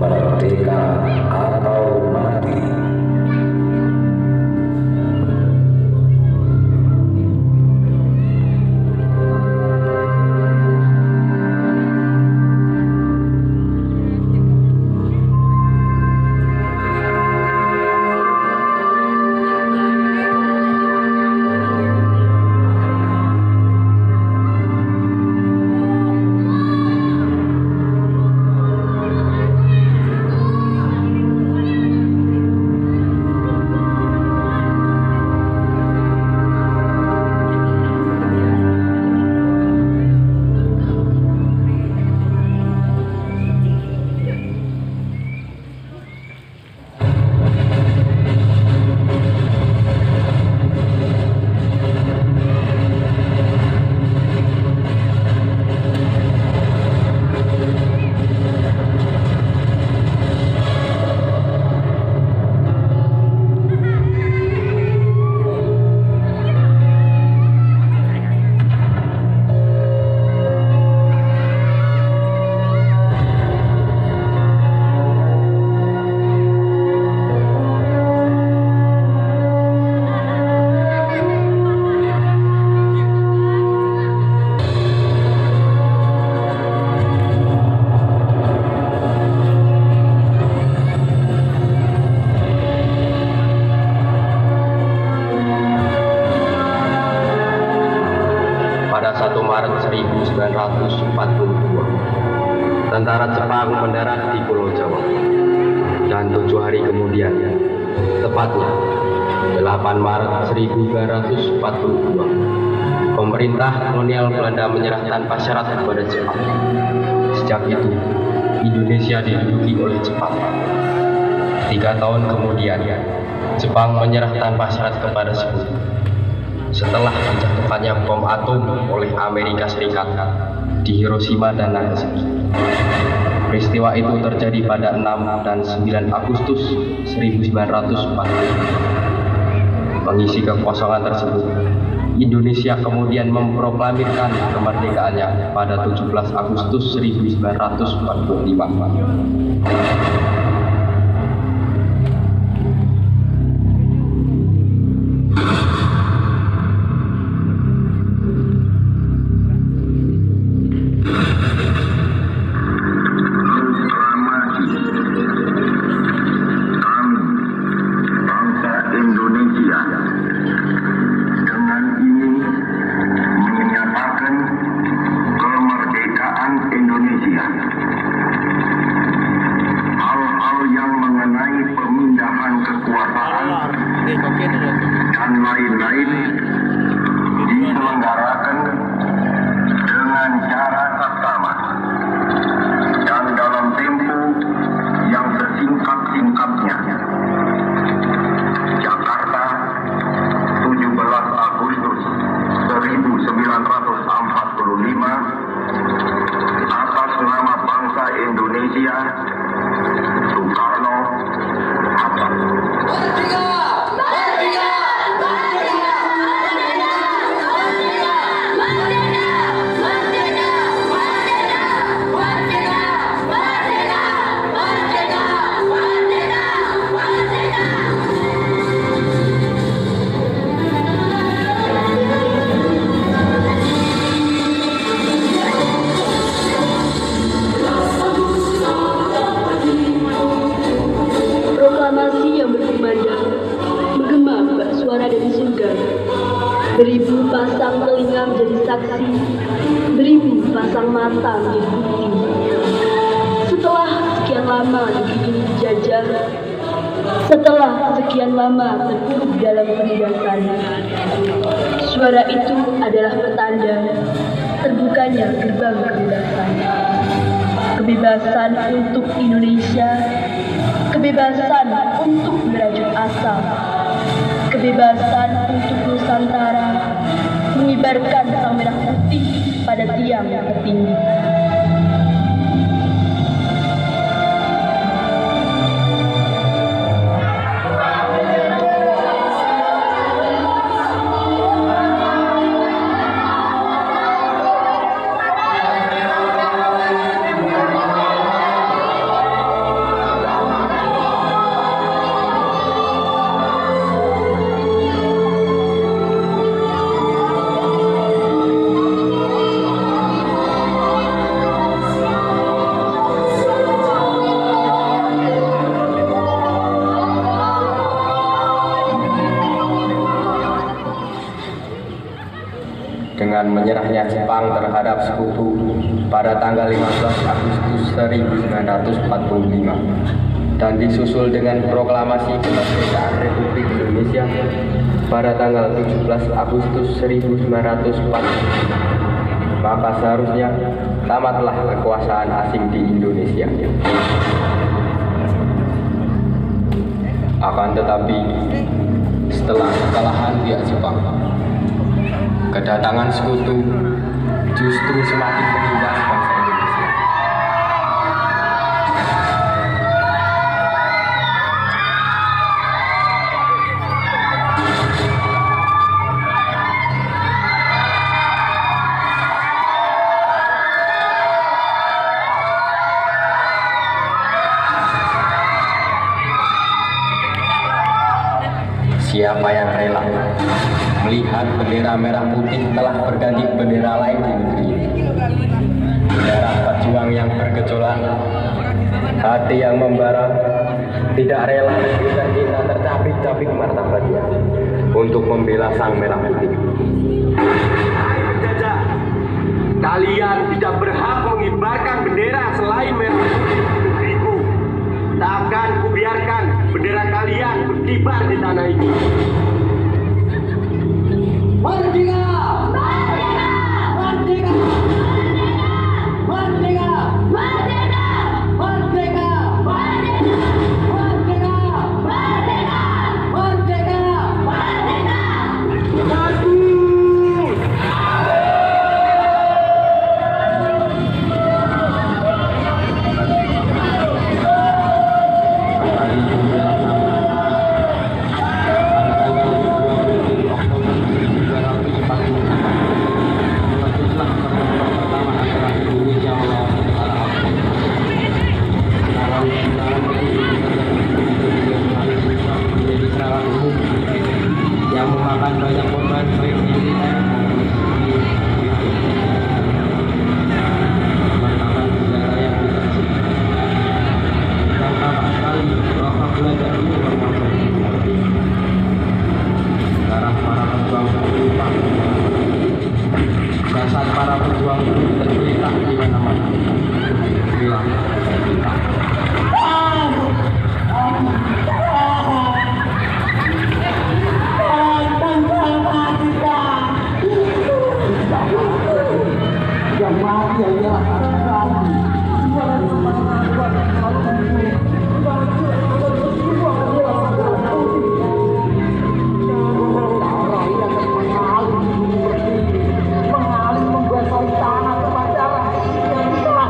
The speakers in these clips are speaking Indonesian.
Merdeka atau mati. Pada 1 Maret 1942, tentara Jepang mendarat di Pulau Jawa. Dan 7 hari kemudian, tepatnya 8 Maret 1942, pemerintah kolonial Belanda menyerah tanpa syarat kepada Jepang. Sejak itu, Indonesia diduduki oleh Jepang. 3 tahun kemudian, Jepang menyerah tanpa syarat kepada Sekutu. Setelah dijatuhkannya bom atom oleh Amerika Serikat di Hiroshima dan Nagasaki. Peristiwa itu terjadi pada 6 dan 9 Agustus 1945. Mengisi kekosongan tersebut, Indonesia kemudian memproklamirkan kemerdekaannya pada 17 Agustus 1945. Dan lain-lain diselenggarakan dengan cara saksama dan dalam tempo yang sesingkat-singkatnya. Jakarta, 17 Agustus 1945, atas nama bangsa Indonesia, Soekarno, Hatta. Beribu pasang telinga menjadi saksi, beribu pasang mata menjadi bukti. Setelah sekian lama negeri ini dijajah, setelah sekian lama terpuruk dalam penindasan, suara itu adalah petanda terbukanya gerbang kebebasan. Kebebasan untuk Indonesia, kebebasan untuk merajut asa, kebebasan untuk Nusantara, mengibarkan sang merah putih pada tiang tertinggi. kedatangannya Jepang terhadap sekutu pada tanggal 15 Agustus 1945 dan disusul dengan proklamasi kemerdekaan Republik Indonesia pada tanggal 17 Agustus 1945, maka seharusnya tamatlah kekuasaan asing di Indonesia. Akan tetapi, setelah kekalahan pihak Jepang, kedatangan sekutu justru semakin menindas bangsa Indonesia. Siapa yang rela melihat bendera merah putih telah berganti bendera lain di negeri ini? Darah pejuang yang bergejolak, hati yang membara, tidak rela memberikan kita tercabik-cabik martabatnya untuk membela sang merah putih. Hai penjajah, kalian tidak berhak mengibarkan bendera selain merah putih negeriku. Tak akan kubiarkan bendera kalian berkibar di tanah ini. Merdeka! Merdeka! Merdeka! Merdeka! Merdeka! Merdeka! Merdeka! Merdeka! Merdeka! Merdeka! Merdeka! yang memakan banyak korban baik militer maupun sipil. Merupakan sejarah yang disaksikan. Dan tampak sekali bahwa belajar ini bermakna seperti darah para pejuang terlimpah, jasad para pejuang tergeletak di mana-mana. Bilang tergeletak. Yang mati adalah kami. Mengalir menguasai tanah kepada rakyat yang telah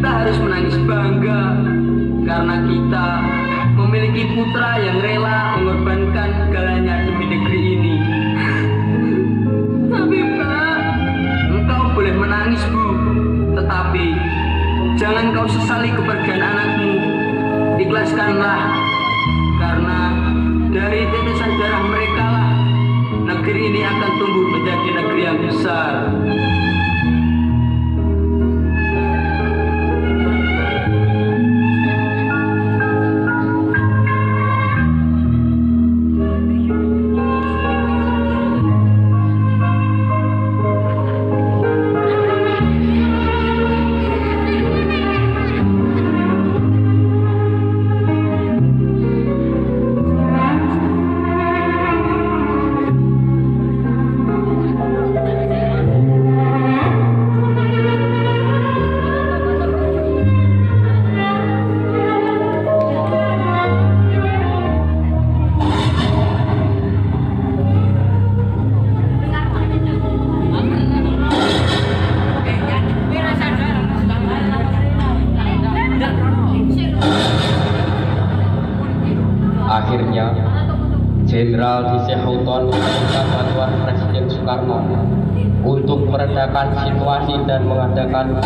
kita harus menangis bangga karena kita memiliki putra yang rela mengorbankan segalanya demi negeri ini. Tapi Pak, engkau boleh menangis Bu, tetapi jangan kau sesali kepergian anakmu. Ikhlaskanlah, karena dari tetesan darah mereka lah negeri ini akan tumbuh menjadi negeri yang besar. Akhirnya, Jenderal Disheuton meminta bantuan Presiden Soekarno untuk meredakan situasi dan mengadakan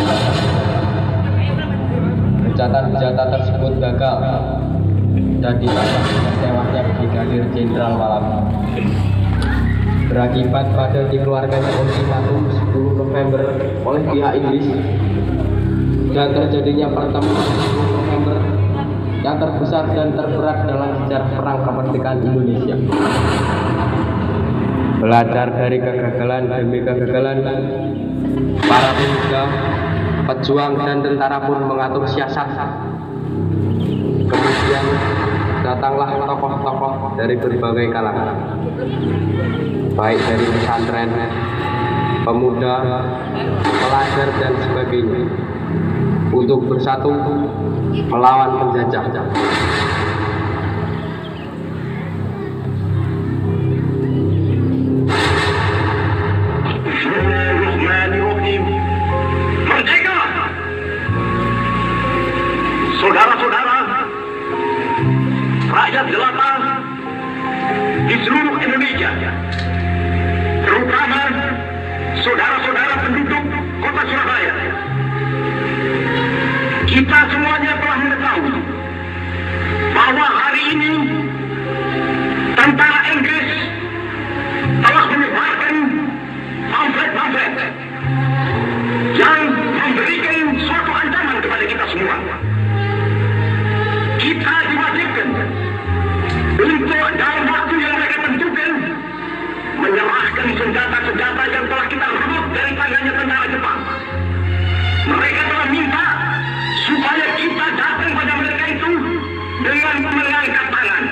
Kejahatan tersebut gagal dan ditambah dengan tewasnya Brigadir Jenderal Malabi. Berakibat pada dikeluarkannya ultimatum 10 November oleh pihak Inggris dan terjadinya pertemuan 10 November yang terbesar dan terberat dalam sejarah perang kemerdekaan Indonesia. Belajar dari kegagalan demi kegagalan, para pemuda, pejuang dan tentara pun mengatur siasat. Kemudian datanglah tokoh-tokoh dari berbagai kalangan, baik dari pesantren, pemuda, pelajar dan sebagainya, untuk bersatu melawan penjajah. Merdeka! Saudara-saudara, rakyat jelata di seluruh Indonesia, terutama saudara-saudara penduduk kota Surabaya, kita semuanya telah mengetahui bahwa hari ini tentara Inggris telah menyebarkan pamflet-pamflet yang memberikan suatu ancaman kepada kita semua. Kita diwajibkan untuk dalam waktu yang mereka tentukan menyerahkan senjata-senjata yang telah kita rebut dari tangannya tentara Jepang. Mereka telah minta supaya kita datang pada mereka itu dengan mengangkat tangan.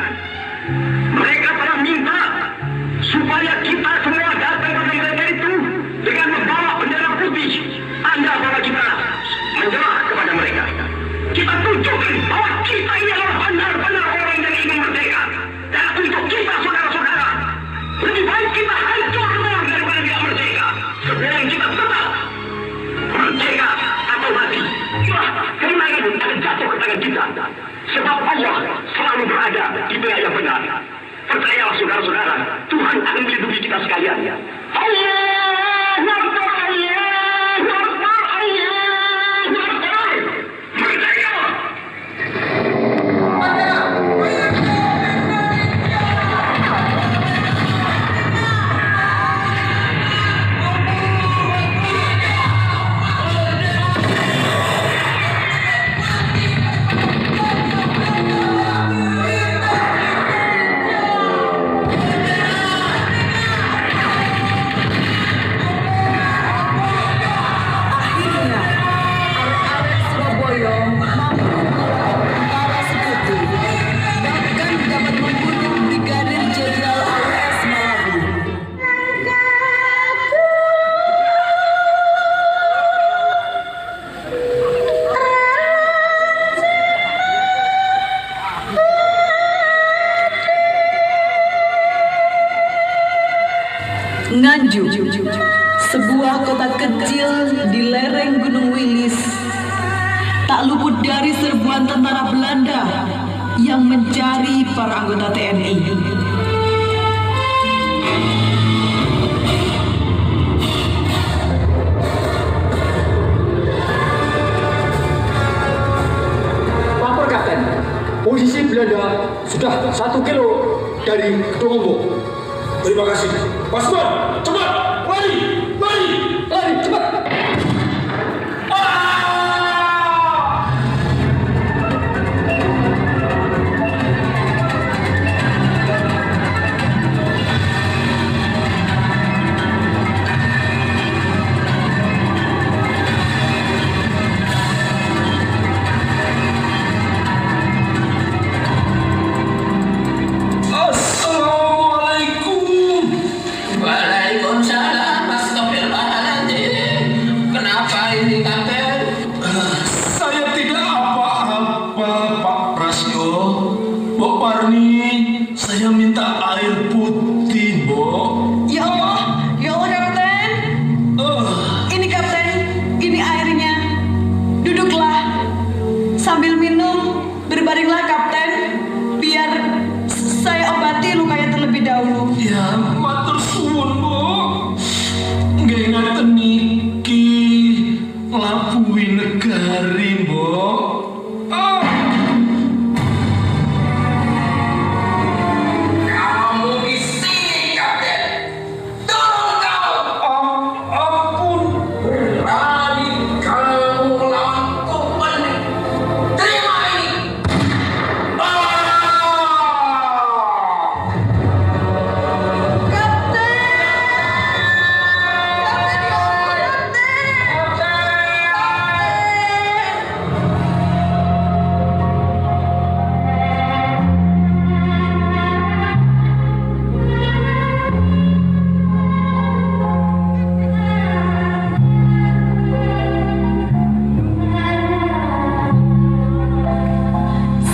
Mereka telah minta supaya kita semua datang pada mereka itu dengan membawa bendera putih. Anda bahwa kita menyerah kepada mereka. Kita tunjukkan bahwa kita ini adalah benar-benar orang yang ingin merdeka. Dan untuk kita saudara-saudara, lebih baik kita hancur daripada tidak merdeka. Sebelum kita tetap merdeka atau mati. Kemenangan akan jatuh ke tangan kita. Sebab Allah selalu berada di pihak yang benar. Percayalah saudara-saudara, Tuhan akan melindungi kita sekalian. Allahu Akbar, Allahu Akbar, Allahu Akbar. Merdeka! Nganjuk, sebuah kota kecil di lereng Gunung Wilis, tak luput dari serbuan tentara Belanda yang mencari para anggota TNI. Lapor Kapten, posisi Belanda sudah 1 kilo dari Gedung Ombok. Terima kasih. Pasukan, cepat, lari, lari, lari, cepat. Waalaikumsalam, astagfirullahaladzim. Kenapa ini, Kapten? Saya tidak apa-apa, Pak Prasyo. Mbok Parni, saya minta air putih, Mbok. Ya Allah, Kapten. Ini Kapten, ini airnya. Duduklah, sambil minum, berbaringlah Kapten, biar Ya, matur suwun, Bu. Nggih ngaten niki nglabuhi negari, Mbok. Kamu di sini, Kapten. Turun kau. Ampun. Berani kamu melawan Kupeni. Terima ini.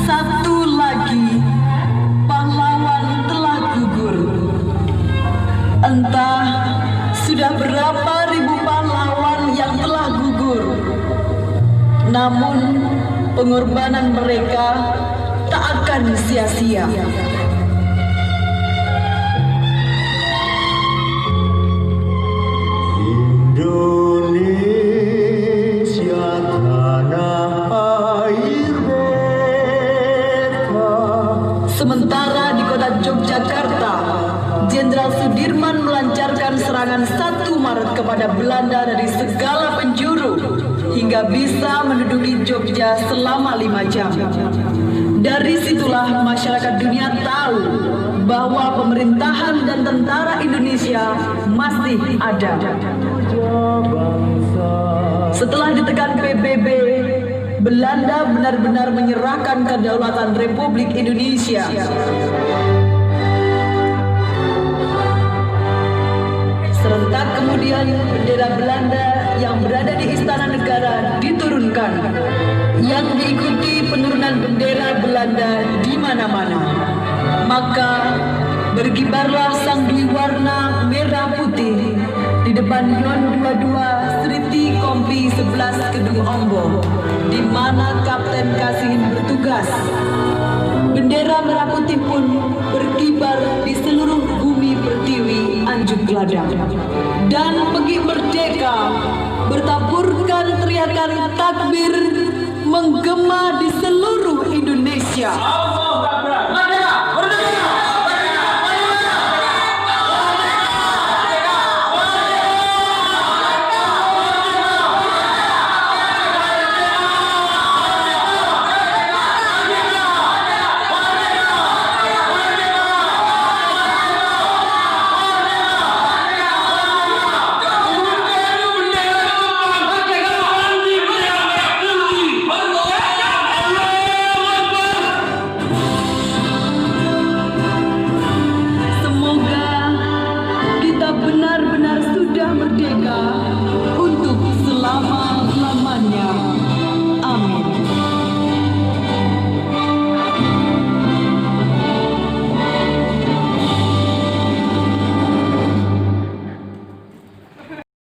Satu lagi pahlawan telah gugur. Entah sudah berapa ribu pahlawan yang telah gugur. Namun pengorbanan mereka tak akan sia-sia. Indonesia tanah air beta. Sementara di kota Yogyakarta, Jenderal Sudirman melancarkan serangan 1 Maret kepada Belanda dari segala penjuru hingga bisa menduduki Jogja selama 5 jam. Dari situlah masyarakat dunia tahu bahwa pemerintahan dan tentara Indonesia masih ada. Setelah ditekan PBB, Belanda benar-benar menyerahkan kedaulatan Republik Indonesia. Serentak kemudian bendera Belanda yang berada di Istana Negara diturunkan, yang diikuti penurunan bendera Belanda di mana-mana. Maka berkibarlah sang dwi warna merah putih di depan Yon 22 Sriti Kompi 11 Kedung Ombo, di mana Kapten Kasihin bertugas. Bendera merah putih pun berkibar di seluruh bumi pertiwi Anjuk Gladang. Dan Pegi Merdeka bertaburkan teriakan takbir menggema di seluruh Indonesia.